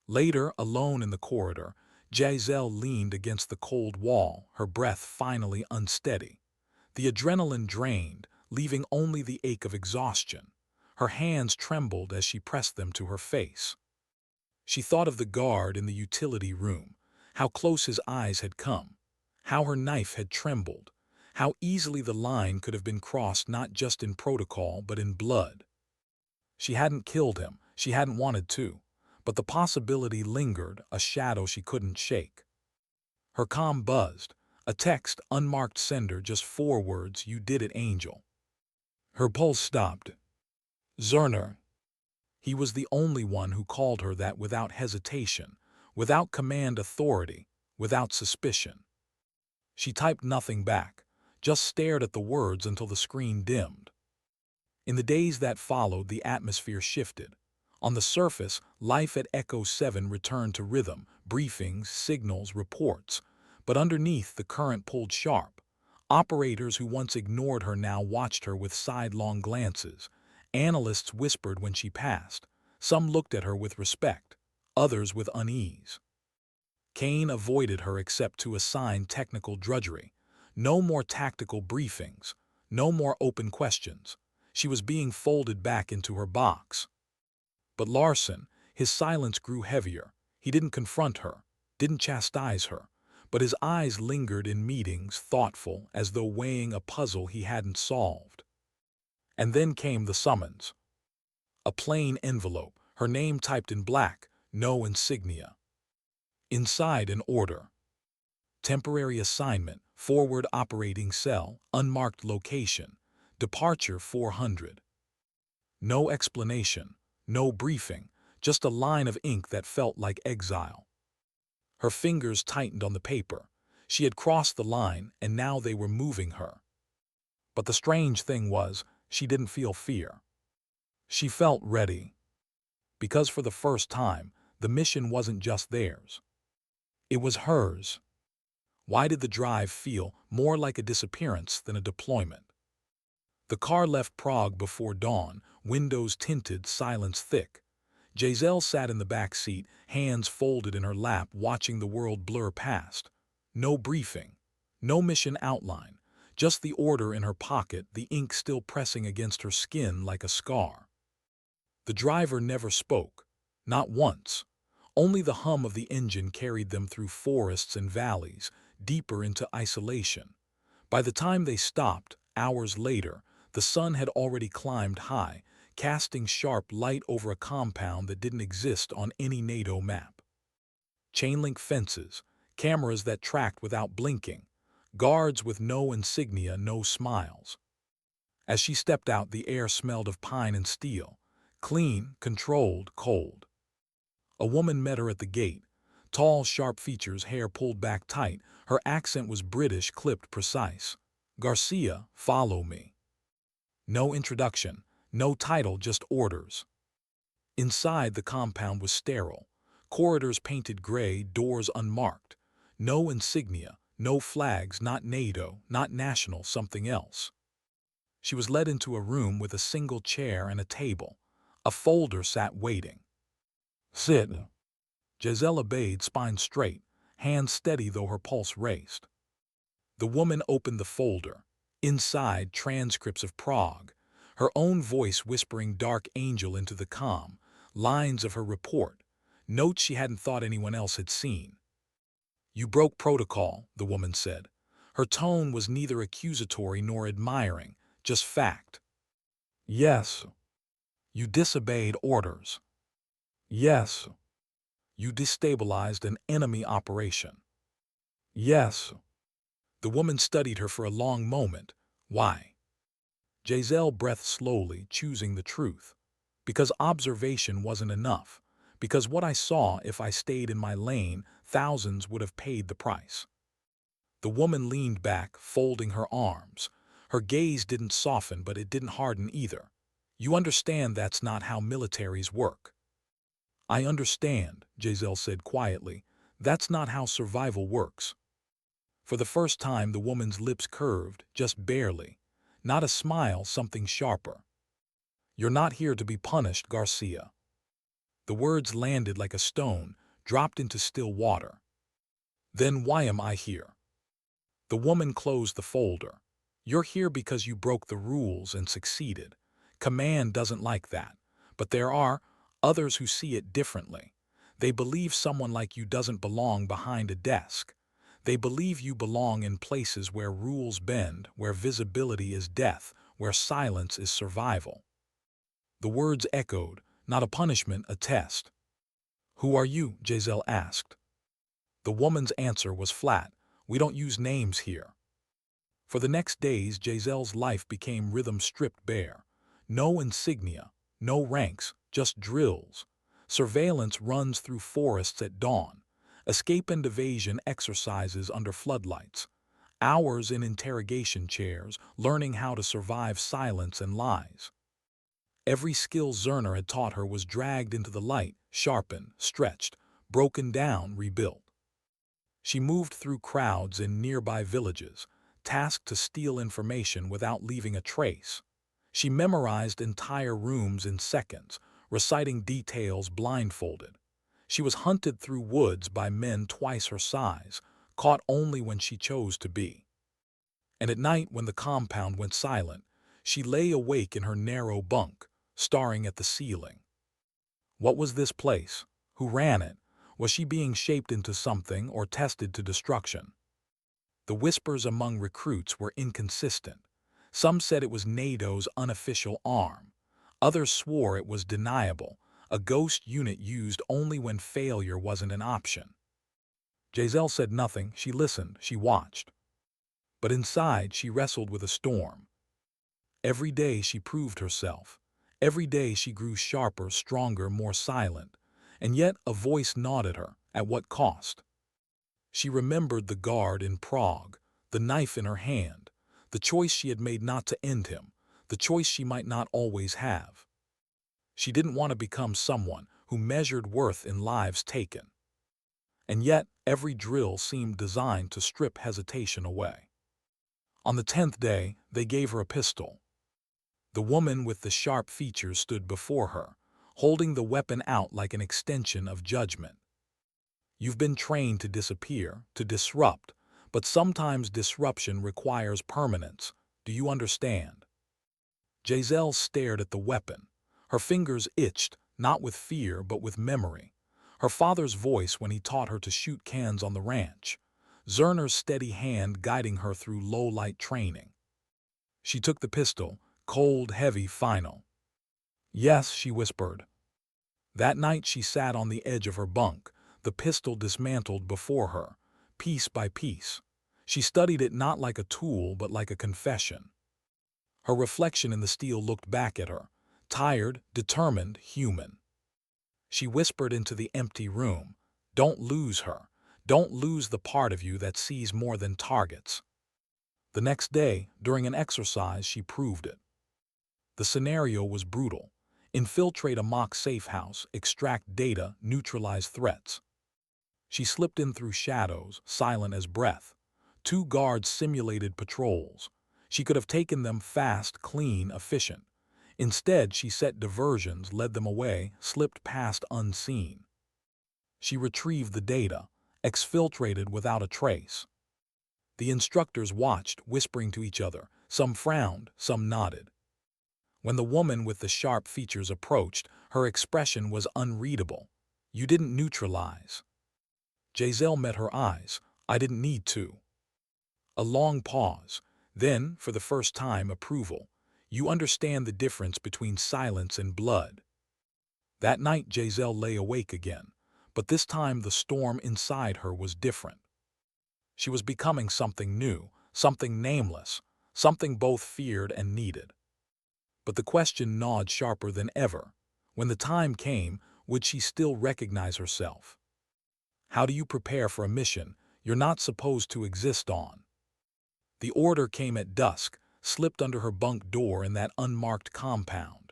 Later, alone in the corridor, Jazelle leaned against the cold wall, her breath finally unsteady. The adrenaline drained, leaving only the ache of exhaustion. Her hands trembled as she pressed them to her face. She thought of the guard in the utility room, how close his eyes had come, how her knife had trembled, how easily the line could have been crossed not just in protocol but in blood. She hadn't killed him, she hadn't wanted to, but the possibility lingered, a shadow she couldn't shake. Her comm buzzed, a text, unmarked sender, just 4 words, "You did it, Angel." Her pulse stopped. Zerner. He was the only one who called her that without hesitation, without command authority, without suspicion. She typed nothing back, just stared at the words until the screen dimmed. In the days that followed, the atmosphere shifted. On the surface, life at Echo 7 returned to rhythm, briefings, signals, reports. But underneath, the current pulled sharp. Operators who once ignored her now watched her with sidelong glances. Analysts whispered when she passed. Some looked at her with respect, others with unease. Kane avoided her except to assign technical drudgery. No more tactical briefings, no more open questions. She was being folded back into her box. But Larson, his silence grew heavier. He didn't confront her, didn't chastise her, but his eyes lingered in meetings, thoughtful, as though weighing a puzzle he hadn't solved. And then came the summons. A plain envelope, her name typed in black, no insignia. Inside, an order. Temporary assignment, forward operating cell, unmarked location, departure 400. No explanation, no briefing, just a line of ink that felt like exile. Her fingers tightened on the paper. She had crossed the line, and now they were moving her. But the strange thing was, she didn't feel fear. She felt ready. Because for the first time, the mission wasn't just theirs. It was hers. Why did the drive feel more like a disappearance than a deployment? The car left Prague before dawn, windows tinted, silence thick. Jazelle sat in the back seat, hands folded in her lap, watching the world blur past. No briefing, no mission outline, just the order in her pocket, the ink still pressing against her skin like a scar. The driver never spoke, not once. Only the hum of the engine carried them through forests and valleys, deeper into isolation. By the time they stopped, hours later, the sun had already climbed high, casting sharp light over a compound that didn't exist on any NATO map. Chain-link fences, cameras that tracked without blinking, guards with no insignia, no smiles. As she stepped out, the air smelled of pine and steel, clean, controlled, cold. A woman met her at the gate, tall, sharp features, hair pulled back tight. Her accent was British, clipped, precise. "Garcia, follow me." No introduction, no title, just orders. Inside, the compound was sterile. Corridors painted gray, doors unmarked. No insignia, no flags, not NATO, not national, something else. She was led into a room with a single chair and a table. A folder sat waiting. "Sit." Jazelle obeyed, spine straight, hands steady though her pulse raced. The woman opened the folder. Inside, transcripts of Prague, her own voice whispering Dark Angel into the comm, lines of her report, notes she hadn't thought anyone else had seen. "You broke protocol," the woman said. Her tone was neither accusatory nor admiring, just fact. "Yes." "You disobeyed orders." "Yes." "You destabilized an enemy operation." "Yes." The woman studied her for a long moment. Why? Jazelle breathed slowly, choosing the truth. Because observation wasn't enough. Because what I saw, if I stayed in my lane, thousands would have paid the price. The woman leaned back, folding her arms. Her gaze didn't soften, but it didn't harden either. You understand that's not how militaries work. I understand, Jazelle said quietly. That's not how survival works. For the first time, the woman's lips curved, just barely. Not a smile, something sharper. You're not here to be punished, Garcia. The words landed like a stone, dropped into still water. Then why am I here? The woman closed the folder. You're here because you broke the rules and succeeded. Command doesn't like that. But there are others who see it differently. They believe someone like you doesn't belong behind a desk. They believe you belong in places where rules bend, where visibility is death, where silence is survival. The words echoed, not a punishment, a test. Who are you? Jazelle asked. The woman's answer was flat. We don't use names here. For the next days, Jazelle's life became rhythm stripped bare. No insignia, no ranks, just drills. Surveillance runs through forests at dawn. Escape and evasion exercises under floodlights. Hours in interrogation chairs, learning how to survive silence and lies. Every skill Zerner had taught her was dragged into the light, sharpened, stretched, broken down, rebuilt. She moved through crowds in nearby villages, tasked to steal information without leaving a trace. She memorized entire rooms in seconds, reciting details blindfolded. She was hunted through woods by men twice her size, caught only when she chose to be. And at night, when the compound went silent, she lay awake in her narrow bunk, staring at the ceiling. What was this place? Who ran it? Was she being shaped into something or tested to destruction? The whispers among recruits were inconsistent. Some said it was NATO's unofficial arm. Others swore it was deniable, a ghost unit used only when failure wasn't an option. Jazelle said nothing. She listened, she watched. But inside, she wrestled with a storm. Every day she proved herself. Every day she grew sharper, stronger, more silent. And yet a voice gnawed at her. At what cost? She remembered the guard in Prague, the knife in her hand, the choice she had made not to end him, the choice she might not always have. She didn't want to become someone who measured worth in lives taken. And yet every drill seemed designed to strip hesitation away. On the 10th day, they gave her a pistol. The woman with the sharp features stood before her, holding the weapon out like an extension of judgment. You've been trained to disappear, to disrupt, but sometimes disruption requires permanence. Do you understand? Jazelle stared at the weapon. Her fingers itched, not with fear but with memory. Her father's voice when he taught her to shoot cans on the ranch. Zerner's steady hand guiding her through low-light training. She took the pistol, cold, heavy, final. Yes, she whispered. That night she sat on the edge of her bunk, the pistol dismantled before her, piece by piece. She studied it not like a tool but like a confession. Her reflection in the steel looked back at her, tired, determined, human. She whispered into the empty room, "Don't lose her. Don't lose the part of you that sees more than targets." The next day, during an exercise, she proved it. The scenario was brutal. Infiltrate a mock safe house, extract data, neutralize threats. She slipped in through shadows, silent as breath. 2 guards simulated patrols. She could have taken them fast, clean, efficient. Instead, she set diversions, led them away, slipped past unseen. She retrieved the data, exfiltrated without a trace. The instructors watched, whispering to each other. Some frowned, some nodded. When the woman with the sharp features approached, her expression was unreadable. You didn't neutralize. Jazelle met her eyes. I didn't need to. A long pause. Then, for the first time, approval. You understand the difference between silence and blood. That night, Jazelle lay awake again. But this time, the storm inside her was different. She was becoming something new, something nameless, something both feared and needed. But the question gnawed sharper than ever. When the time came, would she still recognize herself? How do you prepare for a mission you're not supposed to exist on? The order came at dusk, slipped under her bunk door in that unmarked compound.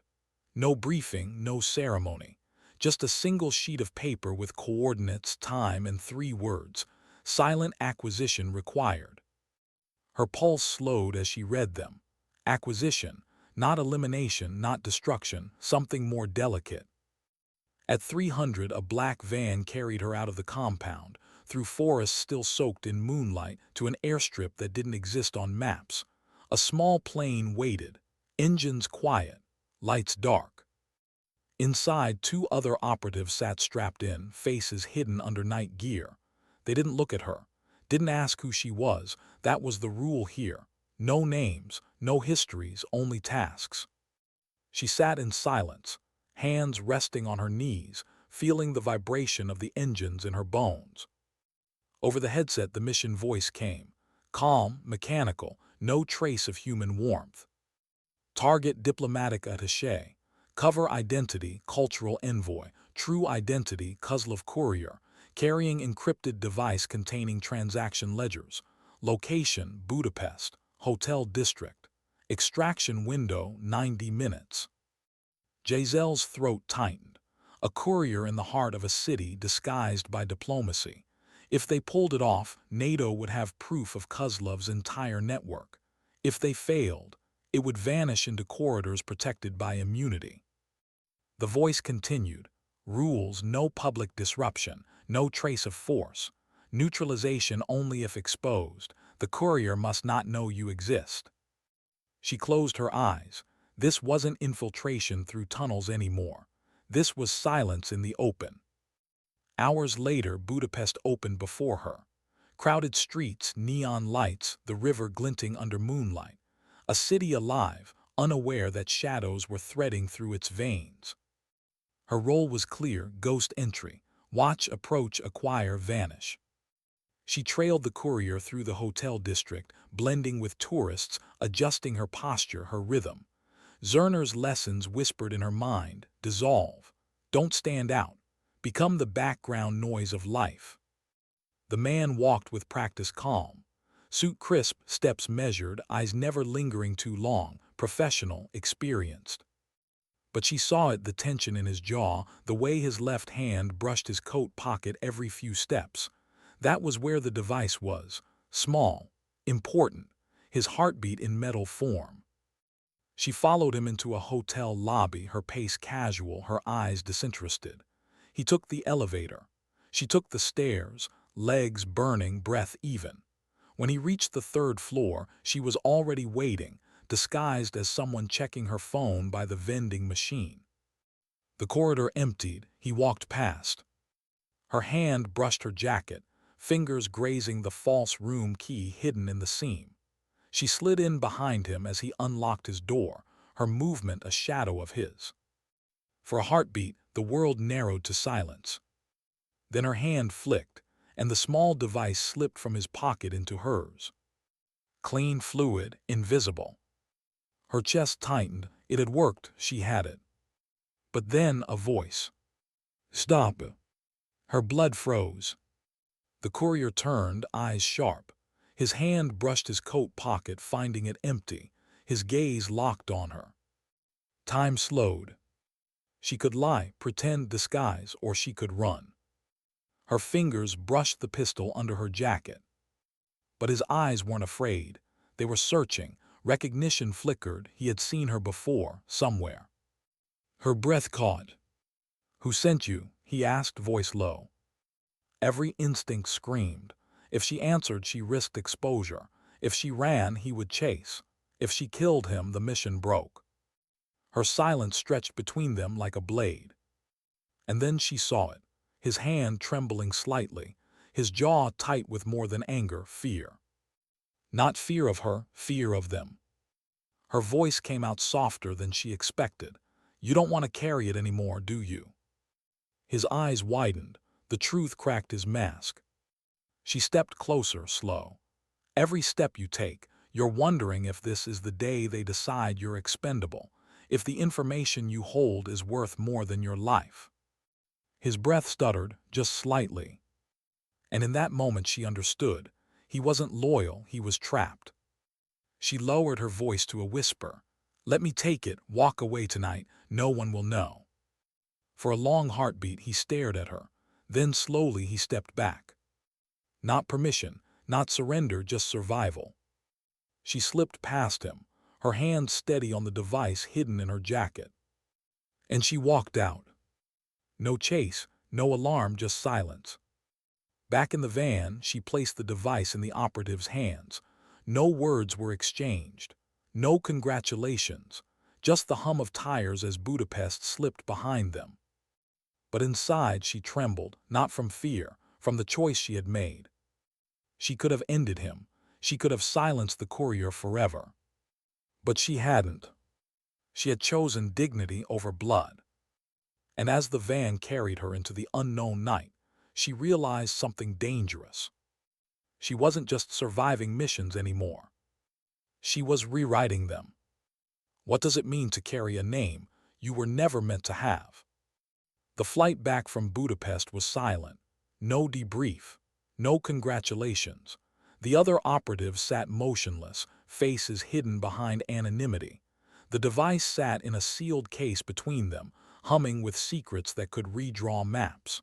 No briefing, no ceremony. Just a single sheet of paper with coordinates, time, and 3 words. Silent acquisition required. Her pulse slowed as she read them. Acquisition, not elimination, not destruction, something more delicate. At 300, a black van carried her out of the compound, through forests still soaked in moonlight, to an airstrip that didn't exist on maps. A small plane waited, engines quiet, lights dark. Inside, 2 other operatives sat strapped in, faces hidden under night gear. They didn't look at her, didn't ask who she was. That was the rule here. No names, no histories, only tasks. She sat in silence, hands resting on her knees, feeling the vibration of the engines in her bones. Over the headset, the mission voice came. Calm, mechanical, no trace of human warmth. Target diplomatic attaché. Cover identity, cultural envoy. True identity, Kozlov courier. Carrying encrypted device containing transaction ledgers. Location, Budapest. Hotel district. Extraction window, 90 minutes. Jazelle's throat tightened. A courier in the heart of a city disguised by diplomacy. If they pulled it off, NATO would have proof of Kozlov's entire network. If they failed, it would vanish into corridors protected by immunity. The voice continued. Rules, no public disruption, no trace of force. Neutralization only if exposed. The courier must not know you exist. She closed her eyes. This wasn't infiltration through tunnels anymore. This was silence in the open. Hours later, Budapest opened before her. Crowded streets, neon lights, the river glinting under moonlight. A city alive, unaware that shadows were threading through its veins. Her role was clear, ghost entry. Watch, approach, acquire, vanish. She trailed the courier through the hotel district, blending with tourists, adjusting her posture, her rhythm. Zerner's lessons whispered in her mind, dissolve. Don't stand out. Become the background noise of life. The man walked with practiced calm. Suit crisp, steps measured, eyes never lingering too long, professional, experienced. But she saw it, the tension in his jaw, the way his left hand brushed his coat pocket every few steps. That was where the device was. Small, important, his heartbeat in metal form. She followed him into a hotel lobby, her pace casual, her eyes disinterested. He took the elevator. She took the stairs, legs burning, breath even. When he reached the 3rd floor, she was already waiting, disguised as someone checking her phone by the vending machine. The corridor emptied. He walked past. Her hand brushed her jacket, fingers grazing the false room key hidden in the seam. She slid in behind him as he unlocked his door, her movement a shadow of his. For a heartbeat, the world narrowed to silence. Then her hand flicked, and the small device slipped from his pocket into hers. Clean, fluid, invisible. Her chest tightened. It had worked, she had it. But then a voice. Stop. Her blood froze. The courier turned, eyes sharp. His hand brushed his coat pocket, finding it empty. His gaze locked on her. Time slowed. She could lie, pretend, disguise, or she could run. Her fingers brushed the pistol under her jacket. But his eyes weren't afraid. They were searching. Recognition flickered. He had seen her before, somewhere. Her breath caught. Who sent you? He asked, voice low. Every instinct screamed. If she answered, she risked exposure. If she ran, he would chase. If she killed him, the mission broke. Her silence stretched between them like a blade. And then she saw it, his hand trembling slightly, his jaw tight with more than anger, fear. Not fear of her, fear of them. Her voice came out softer than she expected. You don't want to carry it anymore, do you? His eyes widened. The truth cracked his mask. She stepped closer, slow. Every step you take, you're wondering if this is the day they decide you're expendable, if the information you hold is worth more than your life. His breath stuttered, just slightly. And in that moment she understood. He wasn't loyal, he was trapped. She lowered her voice to a whisper. "Let me take it, walk away tonight, no one will know." For a long heartbeat he stared at her. Then slowly he stepped back. Not permission, not surrender, just survival. She slipped past him, her hand steady on the device hidden in her jacket. And she walked out. No chase, no alarm, just silence. Back in the van, she placed the device in the operative's hands. No words were exchanged. No congratulations. Just the hum of tires as Budapest slipped behind them. But inside she trembled, not from fear, from the choice she had made. She could have ended him. She could have silenced the courier forever. But she hadn't. She had chosen dignity over blood. And as the van carried her into the unknown night, she realized something dangerous. She wasn't just surviving missions anymore. She was rewriting them. What does it mean to carry a name you were never meant to have? The flight back from Budapest was silent. No debrief. No congratulations. The other operatives sat motionless, faces hidden behind anonymity. The device sat in a sealed case between them, humming with secrets that could redraw maps.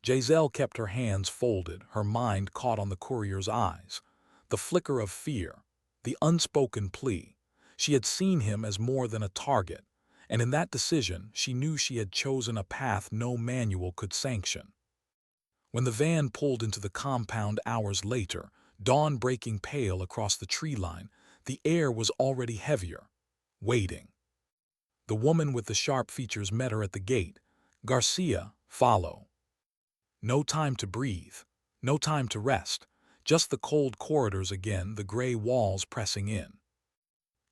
Jazelle kept her hands folded, her mind caught on the courier's eyes. The flicker of fear, the unspoken plea. She had seen him as more than a target, and in that decision she knew she had chosen a path no manual could sanction. When the van pulled into the compound hours later, dawn breaking pale across the tree line, the air was already heavier. Waiting. The woman with the sharp features met her at the gate. "Garcia, follow." No time to breathe. No time to rest. Just the cold corridors again, the gray walls pressing in.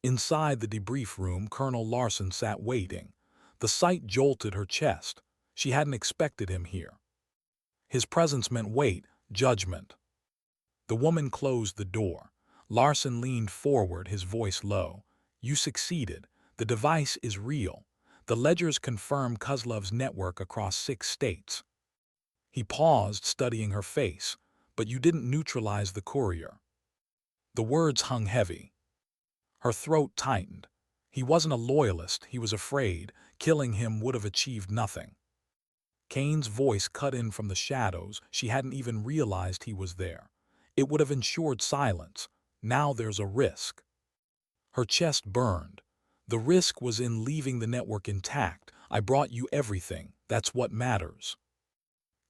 Inside the debrief room, Colonel Larson sat waiting. The sight jolted her chest. She hadn't expected him here. His presence meant weight, judgment. The woman closed the door. Larson leaned forward, his voice low. "You succeeded. The device is real. The ledgers confirm Kozlov's network across 6 states. He paused, studying her face. "But you didn't neutralize the courier." The words hung heavy. Her throat tightened. He wasn't a loyalist, he was afraid. Killing him would have achieved nothing. Kane's voice cut in from the shadows. She hadn't even realized he was there. It would have ensured silence. Now there's a risk. Her chest burned. The risk was in leaving the network intact. "I brought you everything. That's what matters."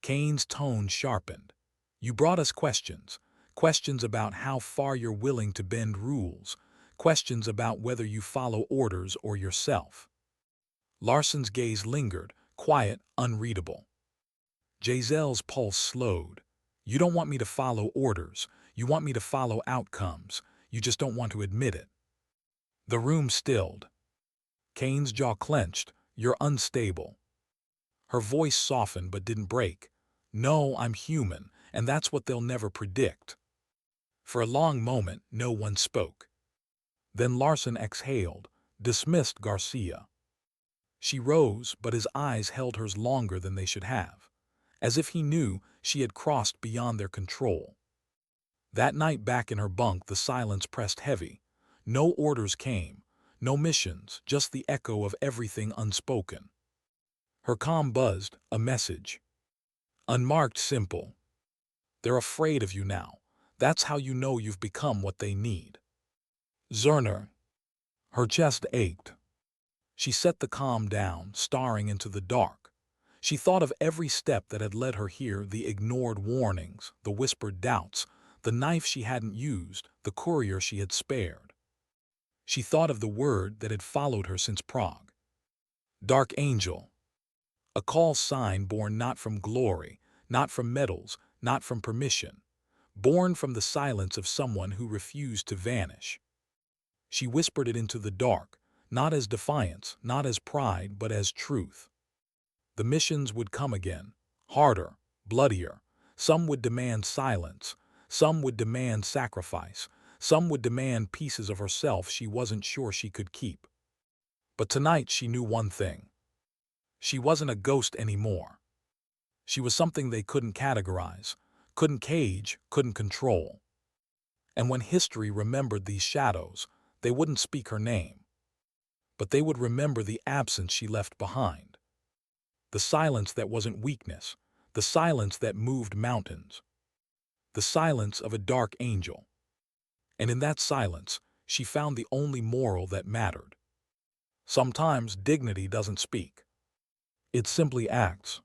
Kane's tone sharpened. "You brought us questions. Questions about how far you're willing to bend rules. Questions about whether you follow orders or yourself." Larson's gaze lingered, quiet, unreadable. Jazelle's pulse slowed. "You don't want me to follow orders. You want me to follow outcomes. You just don't want to admit it." The room stilled. Kane's jaw clenched. "You're unstable." Her voice softened but didn't break. "No, I'm human, and that's what they'll never predict." For a long moment, no one spoke. Then Larson exhaled, dismissed Garcia. She rose, but his eyes held hers longer than they should have, as if he knew she had crossed beyond their control. That night back in her bunk, the silence pressed heavy. No orders came, no missions, just the echo of everything unspoken. Her comm buzzed, a message. Unmarked, simple. "They're afraid of you now. That's how you know you've become what they need." Zerner. Her chest ached. She set the comm down, staring into the dark. She thought of every step that had led her here, the ignored warnings, the whispered doubts, the knife she hadn't used, the courier she had spared. She thought of the word that had followed her since Prague. Dark Angel. A call sign born not from glory, not from medals, not from permission. Born from the silence of someone who refused to vanish. She whispered it into the dark, not as defiance, not as pride, but as truth. The missions would come again, harder, bloodier. Some would demand silence. Some would demand sacrifice. Some would demand pieces of herself she wasn't sure she could keep. But tonight she knew one thing. She wasn't a ghost anymore. She was something they couldn't categorize, couldn't cage, couldn't control. And when history remembered these shadows, they wouldn't speak her name. But they would remember the absence she left behind. The silence that wasn't weakness, the silence that moved mountains. The silence of a dark angel. And in that silence, she found the only moral that mattered. Sometimes dignity doesn't speak. It simply acts.